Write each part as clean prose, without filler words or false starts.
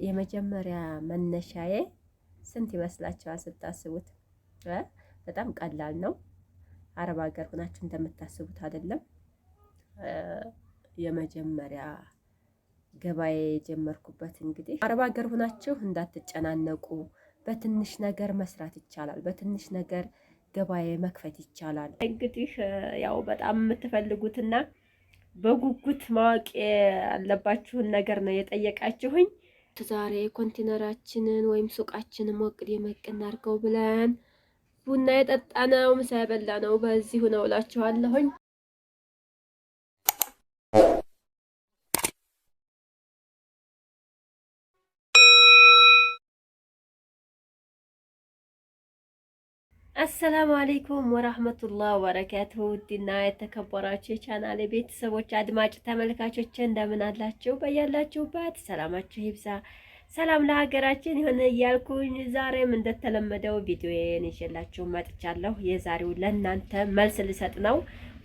የመጀመሪያ መነሻዬ ስንት ይመስላችኋል ስታስቡት? በጣም ቀላል ነው። አረብ ሀገር ሆናችሁ እንደምታስቡት አይደለም። የመጀመሪያ ገበያ የጀመርኩበት እንግዲህ አረብ ሀገር ሆናችሁ እንዳትጨናነቁ፣ በትንሽ ነገር መስራት ይቻላል። በትንሽ ነገር ገበያ መክፈት ይቻላል። እንግዲህ ያው በጣም የምትፈልጉትና በጉጉት ማወቅ ያለባችሁን ነገር ነው የጠየቃችሁኝ። ዛሬ ኮንቴነራችንን ወይም ሱቃችንን ሞቅ ደመቅ እናድርገው ብለን ቡና የጠጣ ነው፣ ምሳ የበላ ነው በዚሁ ነው እላችኋለሁኝ። አሰላሙ አለይኩም ወራህመቱላህ ወበረካቱሁ። ውድና የተከበራችሁ የቻናሌ ቤተሰቦች አድማጭ ተመልካቾች እንደምን አላችሁ? በያላችሁበት ሰላማችሁ ይብዛ። ሰላም ለሀገራችን ይሁን እያልኩኝ ዛሬም እንደተለመደው ቪዲዮዬን ይዤላችሁ መጥቻለሁ። የዛሬው ለእናንተ መልስ ልሰጥ ነው።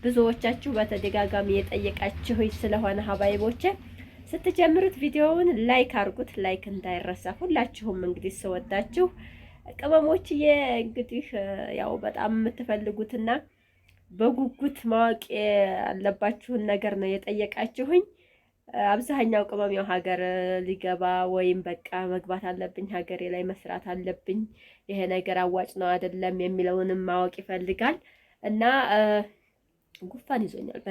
ብዙዎቻችሁ በተደጋጋሚ የጠየቃችሁኝ ስለሆነ ሀባይቦቼ ስትጀምሩት ቪዲዮውን ላይክ አድርጉት። ላይክ እንዳይረሳ። ሁላችሁም እንግዲህ ስወዳችሁ ቅመሞችዬ እንግዲህ ያው በጣም የምትፈልጉትና በጉጉት ማወቅ ያለባችሁን ነገር ነው የጠየቃችሁኝ። አብዛኛው ቅመም ያው ሀገር ሊገባ ወይም በቃ መግባት አለብኝ ሀገሬ ላይ መስራት አለብኝ፣ ይሄ ነገር አዋጭ ነው አይደለም የሚለውንም ማወቅ ይፈልጋል። እና ጉፋን ይዞኛል፣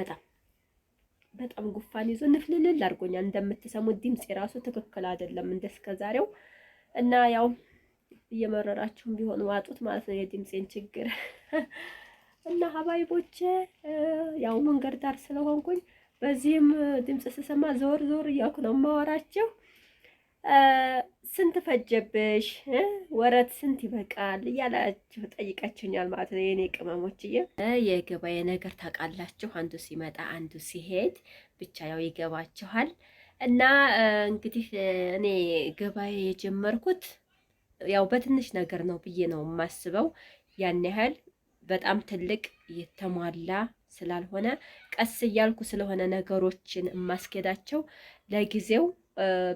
በጣም ጉፋን ይዞ ንፍልልል አድርጎኛል። እንደምትሰሙት ድምጽ የራሱ ትክክል አይደለም እንደስከዛሬው እና ያው እየመረራችሁም ቢሆን ዋጡት ማለት ነው የድምጼን ችግር። እና ሀባይቦቼ ያው መንገድ ዳር ስለሆንኩኝ በዚህም ድምጽ ስሰማ ዞር ዞር እያልኩ ነው የማወራችሁ። ስንት ፈጀብሽ ወረት ስንት ይበቃል እያላችሁ ጠይቃችሁኛል ማለት ነው የኔ ቅመሞችዬ። የገበያ ነገር ታውቃላችሁ፣ አንዱ ሲመጣ አንዱ ሲሄድ ብቻ ያው ይገባችኋል። እና እንግዲህ እኔ ገበያ የጀመርኩት ያው በትንሽ ነገር ነው ብዬ ነው የማስበው። ያን ያህል በጣም ትልቅ የተሟላ ስላልሆነ ቀስ እያልኩ ስለሆነ ነገሮችን የማስኬዳቸው ለጊዜው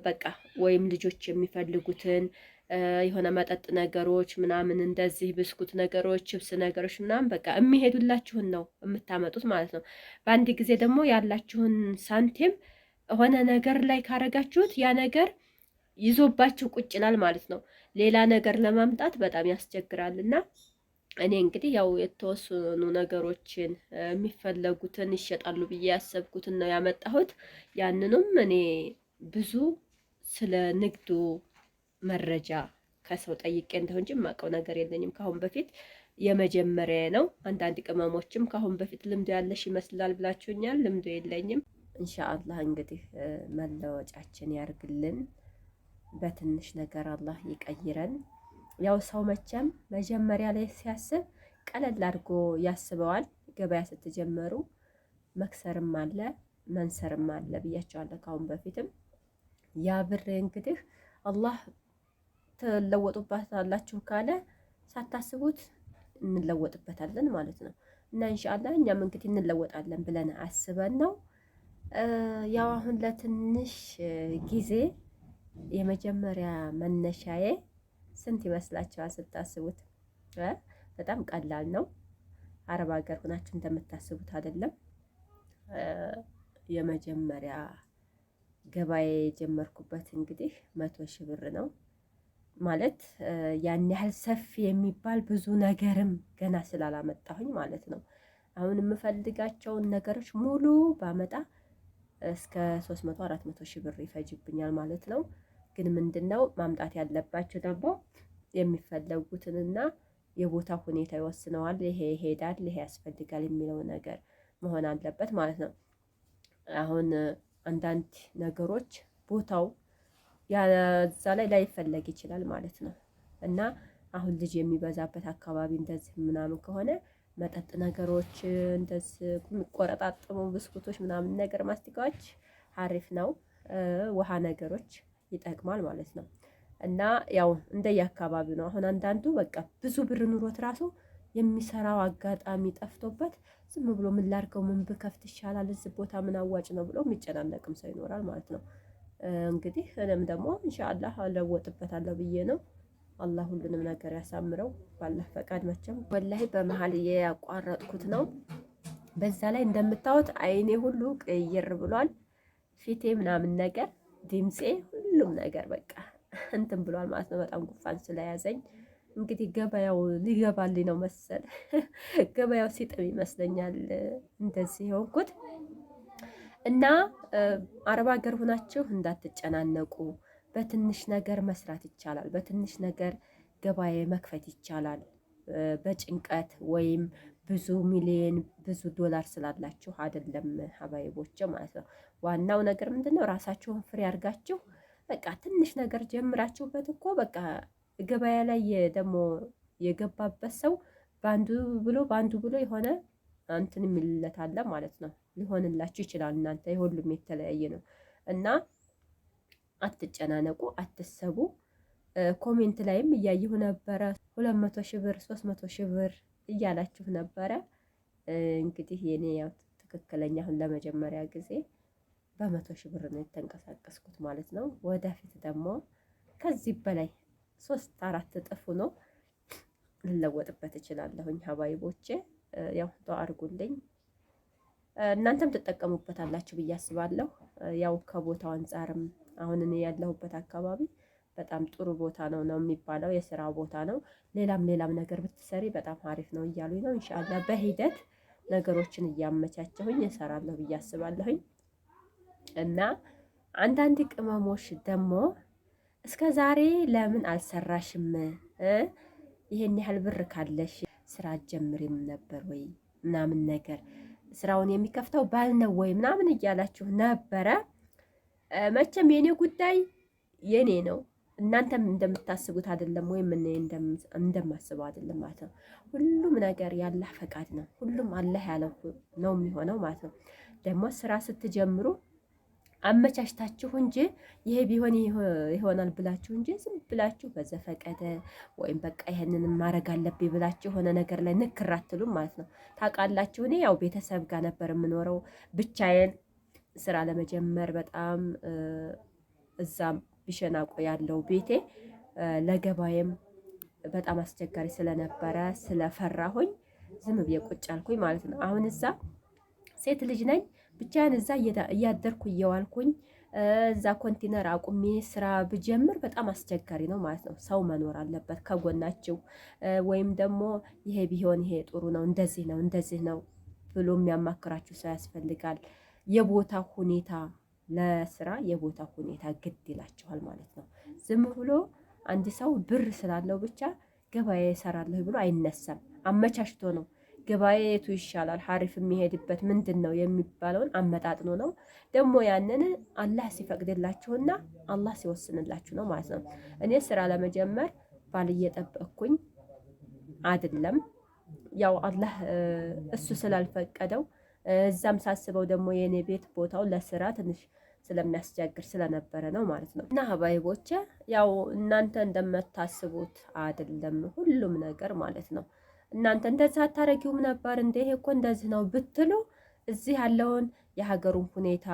በቃ ወይም ልጆች የሚፈልጉትን የሆነ መጠጥ ነገሮች ምናምን እንደዚህ ብስኩት ነገሮች፣ ችብስ ነገሮች ምናምን በቃ የሚሄዱላችሁን ነው የምታመጡት ማለት ነው። በአንድ ጊዜ ደግሞ ያላችሁን ሳንቲም ሆነ ነገር ላይ ካረጋችሁት ያ ነገር ይዞባችሁ ቁጭ ይላል ማለት ነው። ሌላ ነገር ለማምጣት በጣም ያስቸግራል። እና እኔ እንግዲህ ያው የተወሰኑ ነገሮችን የሚፈለጉትን ይሸጣሉ ብዬ ያሰብኩትን ነው ያመጣሁት። ያንንም እኔ ብዙ ስለ ንግዱ መረጃ ከሰው ጠይቄ እንደሆነ እንጂ የማውቀው ነገር የለኝም ካሁን በፊት። የመጀመሪያ ነው። አንዳንድ ቅመሞችም ካሁን በፊት ልምዱ ያለሽ ይመስላል ብላችሁኛል። ልምዱ የለኝም። ኢንሻአላህ እንግዲህ መለወጫችን ያርግልን። በትንሽ ነገር አላህ ይቀይረን። ያው ሰው መቼም መጀመሪያ ላይ ሲያስብ ቀለል አድርጎ ያስበዋል። ገበያ ስትጀምሩ መክሰርም አለ መንሰርም አለ ብያቸዋለሁ ካሁን በፊትም። ያ ብር እንግዲህ አላህ ትለወጡበታላችሁ ካለ ሳታስቡት እንለወጥበታለን ማለት ነው። እና ኢንሻአላህ እኛም እንግዲህ እንለወጣለን ብለን አስበን ነው። ያው አሁን ለትንሽ ጊዜ የመጀመሪያ መነሻዬ ስንት ይመስላችኋል ስታስቡት? በጣም ቀላል ነው። አረብ ሀገር ሆናችሁ እንደምታስቡት አይደለም። የመጀመሪያ ገበያ የጀመርኩበት እንግዲህ 100,000 ብር ነው ማለት ያን ያህል ሰፊ የሚባል ብዙ ነገርም ገና ስላላመጣሁኝ ማለት ነው። አሁን የምፈልጋቸውን ነገሮች ሙሉ ባመጣ እስከ 300-400,000 ብር ይፈጅብኛል ማለት ነው። ግን ምንድነው ማምጣት ያለባቸው ደግሞ የሚፈለጉትንና የቦታ ሁኔታ ይወስነዋል። ይሄ ይሄዳል፣ ይሄ ያስፈልጋል የሚለው ነገር መሆን አለበት ማለት ነው። አሁን አንዳንድ ነገሮች ቦታው ያዛ ላይ ላይፈለግ ይችላል ማለት ነው። እና አሁን ልጅ የሚበዛበት አካባቢ እንደዚህ ምናምን ከሆነ መጠጥ ነገሮች እንደዚህ የሚቆረጣጠሙ ብስኩቶች ምናምን ነገር ማስቲካዎች አሪፍ ነው። ውሃ ነገሮች ይጠቅማል ማለት ነው። እና ያው እንደየአካባቢው ነው። አሁን አንዳንዱ በቃ ብዙ ብር ኑሮት ራሱ የሚሰራው አጋጣሚ ጠፍቶበት ዝም ብሎ ምን ላድርገው ምን ብከፍት ይሻላል እዚህ ቦታ ምን አዋጭ ነው ብሎ የሚጨናነቅም ሰው ይኖራል ማለት ነው። እንግዲህ እኔም ደግሞ ኢንሻአላህ እለወጥበታለሁ ብዬ ነው። አላህ ሁሉንም ነገር ያሳምረው ባላህ ፈቃድ። መቼም ወላሂ በመሀል ያቋረጥኩት ነው። በዛ ላይ እንደምታዩት አይኔ ሁሉ ቅይር ብሏል፣ ፊቴ ምናምን ነገር፣ ድምፄ፣ ሁሉም ነገር በቃ እንትን ብሏል ማለት ነው። በጣም ጉፋን ስለያዘኝ እንግዲህ ገበያው ሊገባልኝ ነው መሰል ገበያው ሲጥም ይመስለኛል እንደዚህ የሆንኩት። እና አረብ ሀገር ሆናችሁ እንዳትጨናነቁ። በትንሽ ነገር መስራት ይቻላል። በትንሽ ነገር ገበያ መክፈት ይቻላል። በጭንቀት ወይም ብዙ ሚሊዮን ብዙ ዶላር ስላላችሁ አይደለም ሀባይቦች ማለት ነው። ዋናው ነገር ምንድነው? ራሳችሁን ፍሬ አድርጋችሁ በቃ ትንሽ ነገር ጀምራችሁበት እኮ በቃ ገበያ ላይ ደግሞ የገባበት ሰው በአንዱ ብሎ የሆነ እንትን የሚልለት አለ ማለት ነው። ሊሆንላችሁ ይችላል። እናንተ የሁሉም የተለያየ ነው እና አትጨናነቁ፣ አትሰቡ። ኮሜንት ላይም እያየሁ ነበረ 200 ሺህ ብር 300 ሺህ ብር እያላችሁ ነበረ። እንግዲህ የኔ ያው ትክክለኛ አሁን ለመጀመሪያ ጊዜ በ100 ሺህ ብር ነው የተንቀሳቀስኩት ማለት ነው። ወደፊት ደግሞ ከዚህ በላይ 3-4 እጥፍ ነው ልለወጥበት እችላለሁኝ። ሀባይቦቼ ያው ዱአ አድርጉልኝ። እናንተም ትጠቀሙበታላችሁ ብዬ አስባለሁ። ያው ከቦታው አንጻርም አሁን እኔ ያለሁበት አካባቢ በጣም ጥሩ ቦታ ነው የሚባለው፣ የስራ ቦታ ነው። ሌላም ነገር ብትሰሪ በጣም አሪፍ ነው እያሉኝ ነው። ኢንሻአላህ በሂደት ነገሮችን እያመቻቸሁኝ እሰራለሁ ብዬ አስባለሁኝ። እና አንዳንድ ቅመሞች ደግሞ እስከ ዛሬ ለምን አልሰራሽም? ይሄን ያህል ብር ካለሽ ስራ ጀምሪም ነበር ወይ ምናምን ነገር፣ ስራውን የሚከፍተው ባል ነው ወይ ምናምን እያላችሁ ነበረ። መቼም የኔ ጉዳይ የኔ ነው። እናንተም እንደምታስቡት አይደለም፣ ወይም እኔ እንደማስበው አይደለም ማለት ነው። ሁሉም ነገር ያላህ ፈቃድ ነው። ሁሉም አላህ ያለው ነው የሚሆነው ማለት ነው። ደግሞ ስራ ስትጀምሩ አመቻችታችሁ እንጂ ይሄ ቢሆን ይሆናል ብላችሁ እንጂ ዝም ብላችሁ በዘፈቀደ ወይም በቃ ይሄንን ማድረግ አለብኝ ብላችሁ የሆነ ነገር ላይ ንክር አትሉም ማለት ነው። ታውቃላችሁ፣ እኔ ያው ቤተሰብ ጋር ነበር የምኖረው ብቻዬን። ስራ ለመጀመር በጣም እዛም ቢሸናቆ ያለው ቤቴ ለገባዬም በጣም አስቸጋሪ ስለነበረ ስለፈራሁኝ ዝም ብዬ ቁጭ አልኩኝ ማለት ነው። አሁን እዛ ሴት ልጅ ነኝ ብቻዬን እዛ እያደርኩ እየዋልኩኝ እዛ ኮንቲነር አቁሜ ስራ ብጀምር በጣም አስቸጋሪ ነው ማለት ነው። ሰው መኖር አለበት ከጎናችሁ፣ ወይም ደግሞ ይሄ ቢሆን ይሄ ጥሩ ነው፣ እንደዚህ ነው ብሎ የሚያማክራችሁ ሰው ያስፈልጋል። የቦታ ሁኔታ ለስራ የቦታ ሁኔታ ግድ ይላችኋል ማለት ነው። ዝም ብሎ አንድ ሰው ብር ስላለው ብቻ ገበያ ይሰራለሁ ብሎ አይነሳም። አመቻችቶ ነው ገበያ የቱ ይሻላል ሀሪፍ የሚሄድበት ምንድን ነው የሚባለውን አመጣጥኖ ነው። ደግሞ ያንን አላህ ሲፈቅድላችሁና አላህ ሲወስንላችሁ ነው ማለት ነው። እኔ ስራ ለመጀመር ባል እየጠበቅኩኝ አይደለም፣ ያው አላህ እሱ ስላልፈቀደው እዛም ሳስበው ደግሞ የኔ ቤት ቦታው ለስራ ትንሽ ስለሚያስቸግር ስለነበረ ነው ማለት ነው። እና ሀባይቦቼ ያው እናንተ እንደምታስቡት አይደለም ሁሉም ነገር ማለት ነው። እናንተ እንደዛ አታረጊውም ነበር እንደ ይሄ እኮ እንደዚህ ነው ብትሉ እዚህ ያለውን የሀገሩን ሁኔታ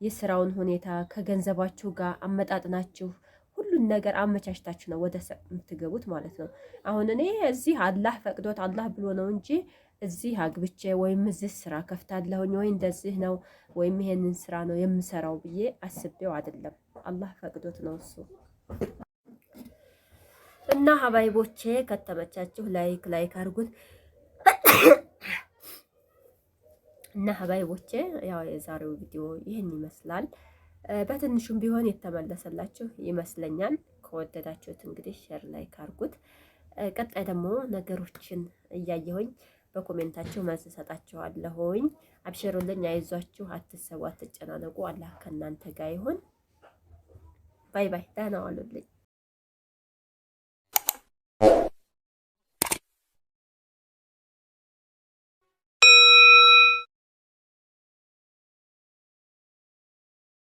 የስራውን ሁኔታ ከገንዘባችሁ ጋር አመጣጥናችሁ ሁሉን ነገር አመቻችታችሁ ነው ወደ የምትገቡት ማለት ነው። አሁን እኔ እዚህ አላህ ፈቅዶት አላህ ብሎ ነው እንጂ እዚህ አግብቼ ወይም እዚህ ስራ ከፍታለሁኝ ወይ እንደዚህ ነው ወይም ይሄንን ስራ ነው የምሰራው ብዬ አስቤው አይደለም። አላህ ፈቅዶት ነው እሱ። እና ሀባይቦቼ ከተመቻችሁ ላይክ አድርጉት። እና ሀባይቦቼ ያው የዛሬው ቪዲዮ ይህን ይመስላል። በትንሹም ቢሆን የተመለሰላችሁ ይመስለኛል። ከወደዳችሁት እንግዲህ ሼር ላይክ አድርጉት። ቀጣይ ደግሞ ነገሮችን እያየሁኝ በኮሜንታችሁ መልስ ሰጣችኋለሁኝ። አብሽሩልኝ፣ አይዟችሁ፣ አትሰቡ፣ አትጨናነቁ። አላህ ከእናንተ ጋር ይሁን። ባይ ባይ። ደህና ዋሉልኝ።